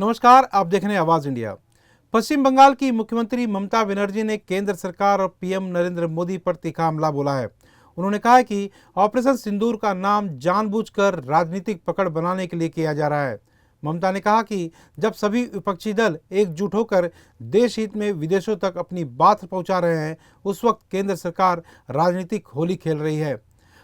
नमस्कार, आप देख रहे हैं आवाज इंडिया। पश्चिम बंगाल की मुख्यमंत्री ममता बनर्जी ने केंद्र सरकार और पीएम नरेंद्र मोदी पर तीखा हमला बोला है। उन्होंने कहा है कि ऑपरेशन सिंदूर का नाम जानबूझकर राजनीतिक पकड़ बनाने के लिए किया जा रहा है। ममता ने कहा कि जब सभी विपक्षी दल एकजुट होकर देश हित में विदेशों तक अपनी बात पहुंचा रहे हैं, उस वक्त केंद्र सरकार राजनीतिक होली खेल रही है।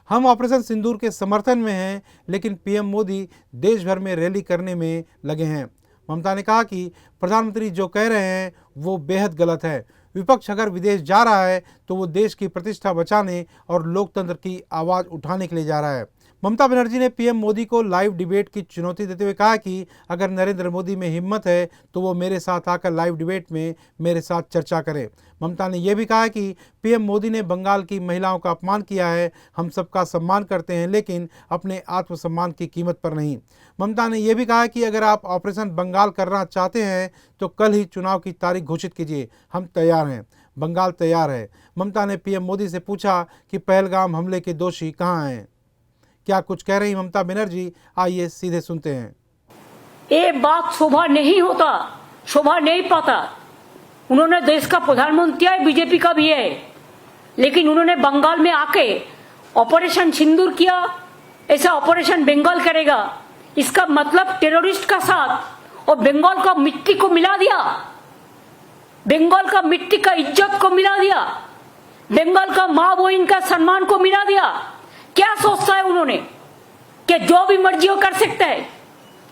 हम ऑपरेशन सिंदूर के समर्थन में हैं, लेकिन पीएम मोदी देश भर में रैली करने में लगे हैं। ममता ने कहा कि प्रधानमंत्री जो कह रहे हैं वो बेहद गलत है। विपक्ष अगर विदेश जा रहा है तो वो देश की प्रतिष्ठा बचाने और लोकतंत्र की आवाज़ उठाने के लिए जा रहा है। ममता बनर्जी ने पीएम मोदी को लाइव डिबेट की चुनौती देते हुए कहा कि अगर नरेंद्र मोदी में हिम्मत है तो वो मेरे साथ आकर लाइव डिबेट में मेरे साथ चर्चा करें। ममता ने यह भी कहा कि पीएम मोदी ने बंगाल की महिलाओं का अपमान किया है। हम सबका सम्मान करते हैं, लेकिन अपने आत्मसम्मान की कीमत पर नहीं। ममता ने यह भी कहा कि अगर आप ऑपरेशन बंगाल करना चाहते हैं तो कल ही चुनाव की तारीख घोषित कीजिए, हम तैयार हैं, बंगाल तैयार है। ममता ने पीएम मोदी से पूछा कि पहलगाम हमले के दोषी कहाँ हैं। क्या कुछ कह रही ममता बनर्जी, आइए सीधे सुनते हैं। ये बात शोभा नहीं होता, शोभा नहीं पाता। उन्होंने देश का प्रधानमंत्री है, बीजेपी का भी है, लेकिन उन्होंने बंगाल में आके ऑपरेशन सिंदूर किया। ऐसा ऑपरेशन बंगाल करेगा, इसका मतलब टेररिस्ट का साथ और बंगाल का मिट्टी को मिला दिया, बंगाल का मिट्टी का इज्जत को मिला दिया, बंगाल का माँ बहन का सम्मान को मिला दिया। क्या सोचता है उन्होंने कि जो भी मर्जी वो कर सकता है,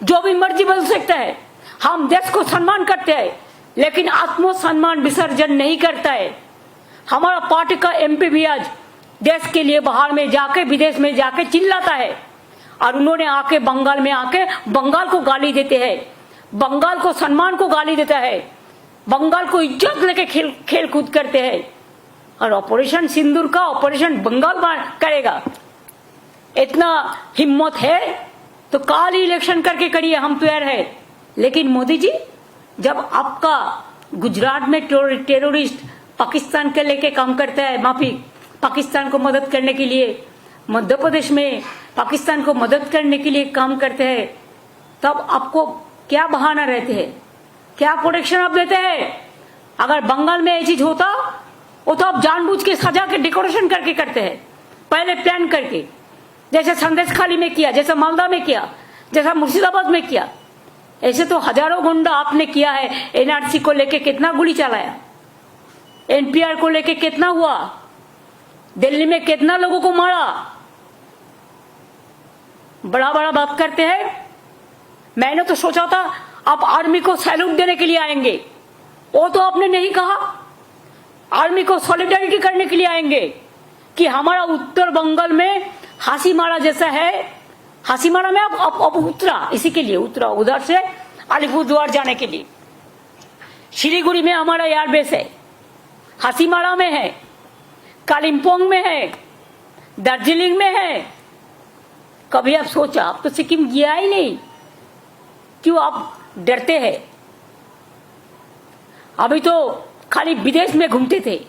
जो भी मर्जी बोल सकता है। हम देश को सम्मान करते हैं, लेकिन आत्मसम्मान विसर्जन नहीं करता है। हमारा पार्टी का एमपी भी आज देश के लिए बाहर में जाके, विदेश में जाके चिल्लाता है, और उन्होंने आके बंगाल में आके बंगाल को गाली देते हैं, बंगाल को सम्मान को गाली देता है, बंगाल को इज्जत लेके खेल कूद करते हैं। और ऑपरेशन सिंदूर का ऑपरेशन बंगाल करेगा, इतना हिम्मत है तो काल ही इलेक्शन करके करिए, हम तैयार है। लेकिन मोदी जी, जब आपका गुजरात में टेररिस्ट पाकिस्तान के लेके काम करता है, माफी, पाकिस्तान को मदद करने के लिए, मध्य प्रदेश में पाकिस्तान को मदद करने के लिए काम करते हैं, तब आपको क्या बहाना रहते हैं, क्या प्रोटेक्शन आप देते हैं? अगर बंगाल में ये चीज होता वो तो आप जानबूझ के सजा के डेकोरेशन करके करते हैं, पहले प्लान करके, जैसे संदेशखाली में किया, जैसे मालदा में किया, जैसा मुर्शिदाबाद में किया। ऐसे तो हजारों गुंडा आपने किया है। एनआरसी को लेके कितना गोली चलाया, एनपीआर को लेके कितना हुआ, दिल्ली में कितना लोगों को मारा। बड़ा बड़ा बात करते हैं। मैंने तो सोचा था आप आर्मी को सैल्यूट देने के लिए आएंगे, वो तो आपने नहीं कहा। आर्मी को सॉलिडारिटी करने के लिए आएंगे कि हमारा उत्तर बंगाल में हासीमारा जैसा है, हासीमारा में अब उतरा, इसी के लिए उतरा, उधर से अलीपुरद्वार जाने के लिए। शिलीगुड़ी में हमारा एयरबेस है, हासीमारा में है, कालिम्पोंग में है, दार्जिलिंग में है। कभी आप सोचा? आप तो सिक्किम गया ही नहीं, क्यों आप डरते हैं? अभी तो खाली विदेश में घूमते थे।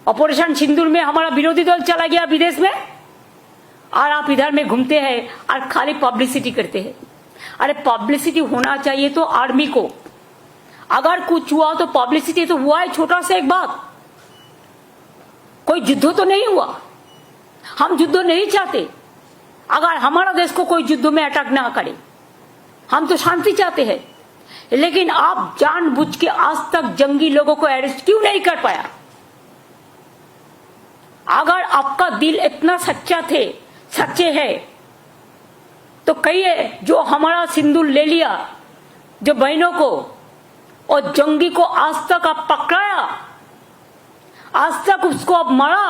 ऑपरेशन सिंदूर में हमारा विरोधी दल चला गया विदेश में, और आप इधर में घूमते हैं और खाली पब्लिसिटी करते हैं। अरे पब्लिसिटी होना चाहिए तो आर्मी को, अगर कुछ हुआ तो पब्लिसिटी तो हुआ है। छोटा सा एक बात, कोई युद्ध तो नहीं हुआ, हम युद्ध नहीं चाहते। अगर हमारा देश को कोई युद्ध में अटैक ना करे, हम तो शांति चाहते हैं। लेकिन आप जानबूझ के आज तक जंगी लोगों को अरेस्ट क्यों नहीं कर पाया? अगर आपका दिल इतना सच्चे है तो कहिए, जो हमारा सिंदूर ले लिया, जो बहनों को और जंगी को आज तक आप पकड़ाया, आज तक उसको आप मारा,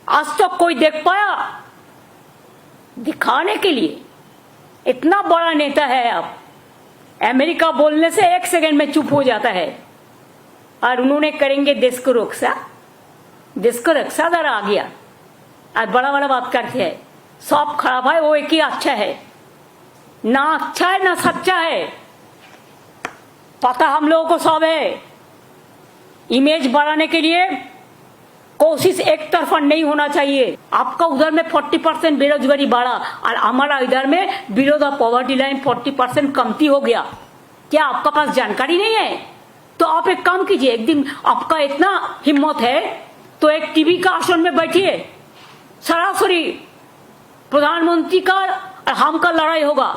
आज तक कोई देख पाया? दिखाने के लिए इतना बड़ा नेता है आप। अमेरिका बोलने से 1 सेकंड में चुप हो जाता है, और उन्होंने करेंगे देश को रक्षा, देश को रक्षा दर आ गया, और बड़ा बड़ा बात करते हैं। सब खराब है, वो एक ही अच्छा है, ना अच्छा है ना सच्चा है। पता हम लोगों को सब है। इमेज बढ़ाने के लिए कोशिश एक तरफा नहीं होना चाहिए। आपका उधर में 40% बेरोजगारी बढ़ा और हमारा इधर में बिलो द पॉवर्टी लाइन 40% कमती हो गया। क्या आपका पास जानकारी नहीं है? तो आप एक काम कीजिए, एक दिन आपका इतना हिम्मत है तो एक टीवी का आसन में बैठिए, सरासरी प्रधानमंत्री का और हम का लड़ाई होगा।